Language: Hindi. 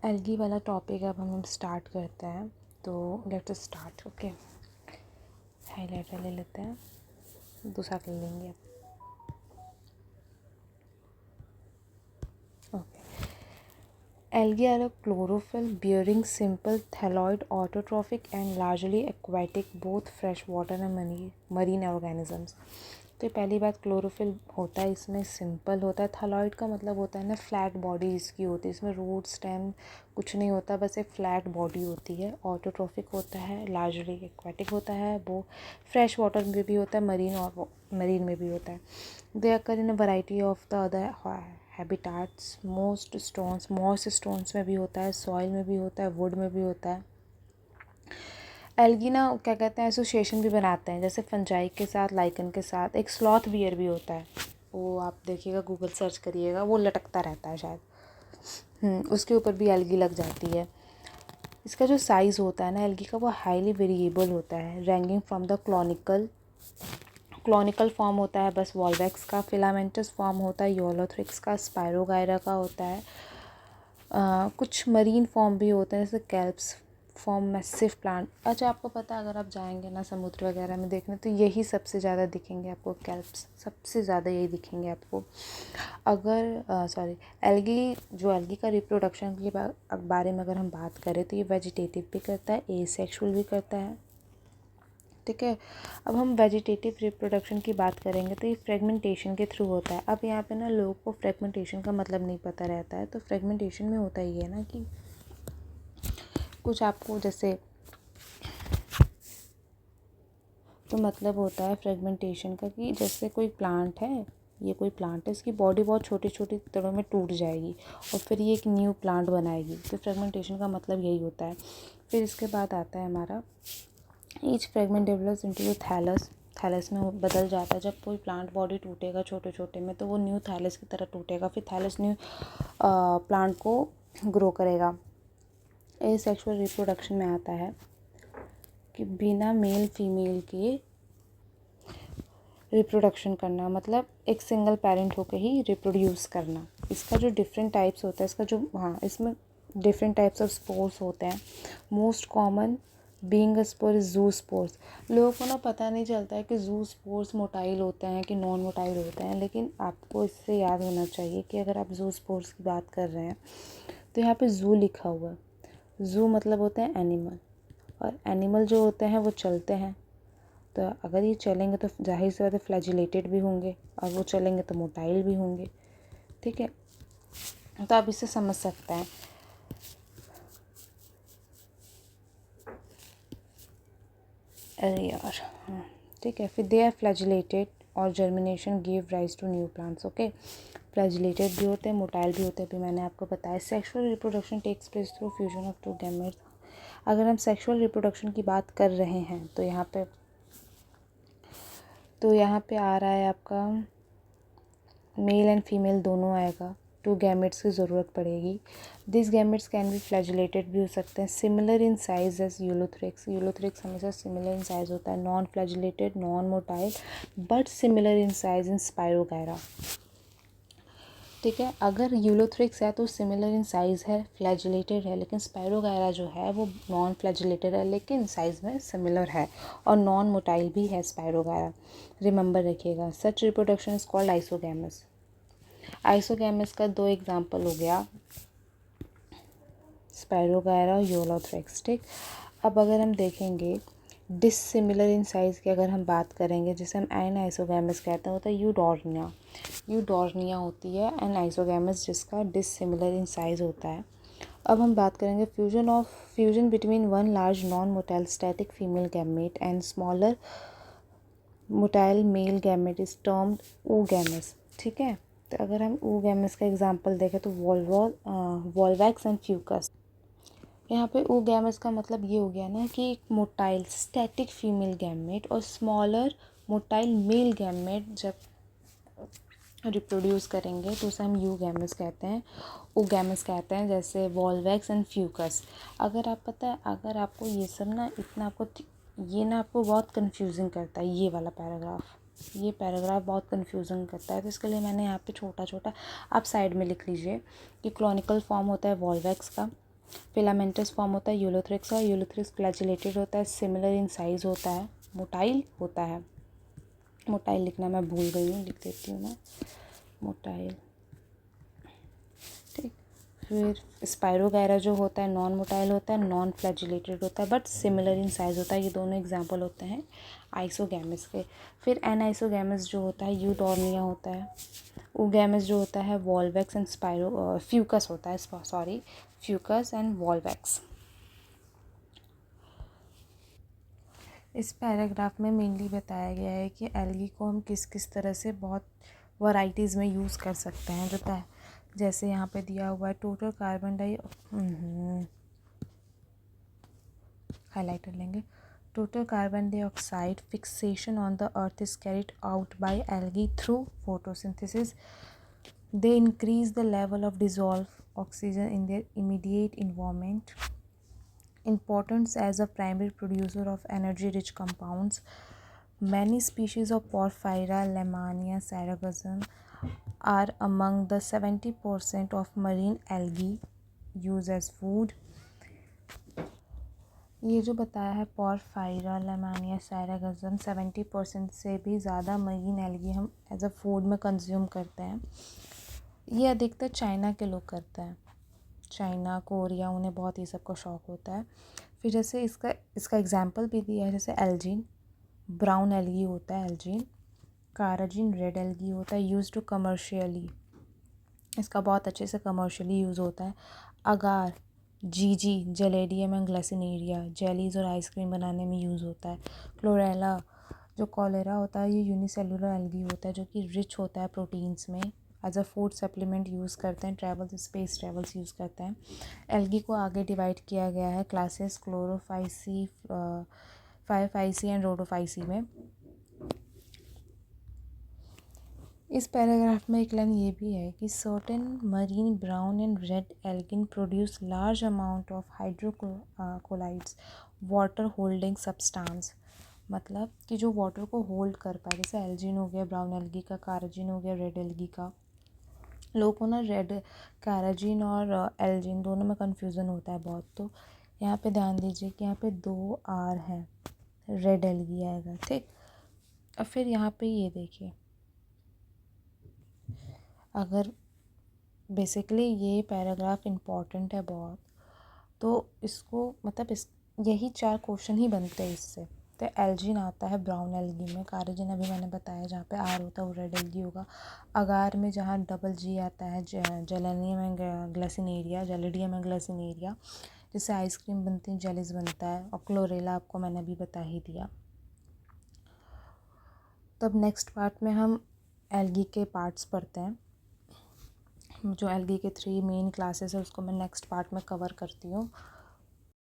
एल्गी वाला टॉपिक अब हम स्टार्ट करते हैं। तो लेट्स स्टार्ट। ओके, हाइलाइटर ले लेते हैं, दूसरा कर लेंगे अब। Okay, algae are a chlorophyll bearing simple thalloid autotrophic and largely aquatic both fresh water and marine organisms. तो पहली बात, क्लोरोफिल होता है इसमें, सिंपल होता है। थैलॉइड का मतलब होता है ना फ्लैट बॉडी इसकी होती है, इसमें रूट स्टेम कुछ नहीं होता, बस एक फ्लैट बॉडी होती है। ऑटोट्रॉफिक होता है, लार्जली एक्वाटिक होता है, वो फ्रेश वाटर में भी होता है, मरीन में भी होता है। They occur in a variety of the other habitats. Moist stones में भी होता है, सॉइल में भी होता है, वुड में भी होता है। एल्गी ना क्या कहते हैं, एसोसिएशन भी बनाते हैं, जैसे फंजाई के साथ, लाइकन के साथ। एक स्लॉथ बियर भी होता है, वो आप देखिएगा, गूगल सर्च करिएगा, वो लटकता रहता है शायद, उसके ऊपर भी एल्गी लग जाती है। इसका जो साइज़ होता है ना एल्गी का, वो हाईली वेरिएबल होता है, रैंकिंग फ्रॉम द क्लॉनिकल फॉर्म होता है बस वॉल्वैक्स का, फिलामेंटस फॉर्म होता है यूलोथ्रिक्स का, स्पायरोगायरा का होता है। कुछ मरीन फॉर्म भी होते हैं, जैसे कैल्प्स फॉर्म मैसिव प्लांट। अच्छा, आपको पता है, अगर आप जाएंगे ना समुद्र वगैरह में देखने, तो यही सबसे ज़्यादा दिखेंगे आपको, कैल्प्स सबसे ज़्यादा यही दिखेंगे आपको। अगर एल्गी का रिप्रोडक्शन के बारे में अगर हम बात करें, तो ये वेजिटेटिव भी करता है, एसेक्सुअल भी करता है। ठीक है, अब हम वेजिटेटिव रिप्रोडक्शन की बात करेंगे, तो ये फ्रेगमेंटेशन के थ्रू होता है। अब यहाँ पे ना लोगों को फ्रेगमेंटेशन का मतलब नहीं पता रहता है। तो फ्रेगमेंटेशन में होता ही है ना कि कुछ आपको जैसे, तो मतलब होता है फ्रेगमेंटेशन का कि जैसे कोई प्लांट है, ये कोई प्लांट है, इसकी बॉडी बहुत छोटी छोटी तरह में टूट जाएगी और फिर ये एक न्यू प्लांट बनाएगी। तो फ्रेगमेंटेशन का मतलब यही होता है। फिर इसके बाद आता है हमारा each fragment develops into thallus में बदल जाता है। जब कोई प्लांट बॉडी टूटेगा छोटे छोटे में, तो वो न्यू थैलस की तरह टूटेगा, फिर थैलस न्यू प्लांट को ग्रो करेगा। एसेक्सुअल रिप्रोडक्शन में आता है कि बिना मेल फीमेल के रिप्रोडक्शन करना, मतलब एक सिंगल पेरेंट होकर ही रिप्रोड्यूस करना। इसका जो डिफरेंट टाइप्स होता है, इसमें डिफरेंट टाइप्स ऑफ स्पोर्स होते हैं। Most common being a spore is जू स्पोर्स। लोगों को ना पता नहीं चलता है कि जू स्पोर्स मोटाइल होते हैं कि नॉन मोटाइल होते हैं, लेकिन आपको इससे याद होना चाहिए कि अगर आप जू स्पोर्स की बात कर रहे हैं, तो यहाँ पे जू लिखा हुआ है। जू मतलब होते हैं एनिमल, और एनिमल जो होते हैं वो चलते हैं। तो अगर ये चलेंगे तो जाहिर सी बात है फ्लैजिलेटेड भी होंगे, और वो चलेंगे तो मोटाइल भी होंगे। ठीक है, तो आप इसे समझ सकते हैं। अरे यार, ठीक है। फिर दे आर फ्लैजिलेटेड और germination give rise to new plants. Okay, flagellated भी होते हैं, मोटाइल भी होते हैं, अभी मैंने आपको बताया। Sexual reproduction takes place through fusion of two gametes. अगर हम सेक्सुअल रिप्रोडक्शन की बात कर रहे हैं, तो यहाँ पे आ रहा है आपका मेल एंड फीमेल दोनों आएगा। 2 गैमेट्स की ज़रूरत पड़ेगी। This gametes can be flagellated भी हो सकते हैं, similar in size as Ulothrix हमेशा सिमिलर इन साइज होता है, non flagellated, non motile, but similar in size in Spirogyra. ठीक है, अगर यूलोथ्रिक्स है तो सिमिलर इन साइज़ है, फ्लैजिलेटेड है, लेकिन स्पायरोगायरा जो है वो नॉन फ्लैजिलेटेड है, लेकिन साइज़ में सिमिलर है, और नॉन मोटाइल भी है स्पायरोगायरा। रिमेंबर रखिएगा, such reproduction is called isogamous. Isogamous का 2 एग्जाम्पल हो गया, स्पायरोगायरा और यूलोथ्रिक्स। ठीक, अब अगर हम देखेंगे डिसिमिलर इन साइज़ की अगर हम बात करेंगे, जिसे हम एन आइसोगैमस कहते हैं, होता है यूडोर्निया होती है एन आइसोगैमस, जिसका डिसिमिलर इन साइज़ होता है। अब हम बात करेंगे fusion between one large non motile static female gamete and smaller motile male gamete is termed oogamous। ठीक है, तो अगर हम oogamous का एग्जांपल देखें, तो वॉल्वैक्स एंड फ्यूकस। यहाँ पे oogamous का मतलब ये हो गया ना कि एक मोटाइल स्टैटिक फीमेल गैमेट और स्मॉलर मोटाइल मेल गैमेट जब रिप्रोड्यूस करेंगे, तो उसे हम यूगैमस कहते हैं, oogamous कहते हैं, जैसे वॉल्वैक्स एंड फ्यूकस। अगर आपको ये सब ना आपको बहुत कंफ्यूजिंग करता है, ये पैराग्राफ बहुत कंफ्यूजिंग करता है, तो इसके लिए मैंने यहाँ पे छोटा छोटा आप साइड में लिख लीजिए कि क्लॉनिकल फॉर्म होता है वॉल्वैक्स का, फिलामेंटस फॉर्म होता है यूलोथ्रिक्स, और यूलोथ्रिक्स फ्लैजिलेटेड होता है, सिमिलर इन साइज होता है, मोटाइल होता है। मोटाइल लिखना मैं भूल गई हूँ, लिख देती हूँ मैं, मोटाइल। ठीक। फिर स्पायरोगैरा जो होता है नॉन मोटाइल होता है, नॉन फ्लैजिलेटेड होता है, बट सिमिलर इन साइज होता है। ये दोनों एग्जाम्पल होते हैं आइसोगैमस के। फिर एन आइसोगैमस जो होता है यूटोर्निया होता है। ओगैमस जो होता है वॉल्वैक्स एंड स्पायरो फ्यूकस होता है, सॉरी, फ्यूकस एंड वॉल्वैक्स। इस पैराग्राफ में मेनली बताया गया है कि एल्गी को हम किस किस तरह से बहुत वैरायटीज़ में यूज़ कर सकते हैं। जैसे यहाँ पे दिया हुआ है टोटल कार्बन हाईलाइटर लेंगे। Total carbon dioxide fixation on the earth is carried out by algae through photosynthesis. They increase the level of dissolved oxygen in their immediate environment. Importance as a primary producer of energy-rich compounds. Many species of Porphyra, Lemania, Sargassum are among the 70% of marine algae used as food. ये जो बताया है पॉरफायरा, लेमानिया, सैरागज़म 70% से भी ज़्यादा मरीन एल्गी हम एज अ फूड में कंज्यूम करते हैं। ये अधिकतर चाइना के लोग करते हैं, चाइना, कोरिया, उन्हें बहुत ये सब का शौक़ होता है। फिर जैसे इसका एग्जांपल भी दिया है, जैसे एल्जीन, ब्राउन एल्गी होता है एल्जीन। काराजीन रेड एल्गी होता है, यूज़ टू कमर्शियली, इसका बहुत अच्छे से कमर्शियली यूज़ होता है। अगार, जीजी, जेलेडियम एंड ग्लासिनेरिया, जेलीज़ और आइसक्रीम बनाने में यूज़ होता है। क्लोरेला, जो कॉलेरा होता है, ये यूनिसेलुलर एल्गी होता है जो कि रिच होता है प्रोटीन्स में, as a food supplement use करते हैं, ट्रैवल्स, स्पेस ट्रैवल्स यूज़ करते हैं। एल्गी को आगे डिवाइड किया गया है क्लासेस क्लोरोफाइसी, फाइफाइसी एंड रोडोफाइसी में। इस पैराग्राफ में एक लाइन ये भी है कि certain marine brown and red algae produce large amount of hydrocolloids, water holding substance. मतलब कि जो वाटर को होल्ड कर पाए, जैसे एल्जीन हो गया ब्राउन एल्गी का, काराजीन हो गया रेड एल्गी का। लोगों को ना रेड काराजीन और एल्जीन दोनों में कन्फ्यूज़न होता है बहुत, तो यहाँ पे ध्यान दीजिए कि यहाँ पे 2 R हैं, रेड एल्गी आएगा। ठीक। अब फिर यहाँ पे ये देखिए, अगर बेसिकली ये पैराग्राफ इम्पॉर्टेंट है बहुत, तो इसको मतलब यही 4 क्वेश्चन ही बनते हैं इससे। तो एल्जीन आता है ब्राउन एल्गी में, काराजीन अभी मैंने बताया जहाँ पे आर होता है वो रेड एल्गी होगा। अगार में जहाँ डबल जी आता है जेलेनियम एंड ग्लासिनेरिया, जेलिडियम एंड ग्लासिनेरिया, जिससे आइसक्रीम बनती है, जेलीज बनता है। और क्लोरेला आपको मैंने अभी बता ही दिया। तो अब नेक्स्ट पार्ट में हम एल्गी के पार्ट्स पढ़ते हैं। जो एल्गी के 3 मेन क्लासेस है उसको मैं नेक्स्ट पार्ट में कवर करती हूँ।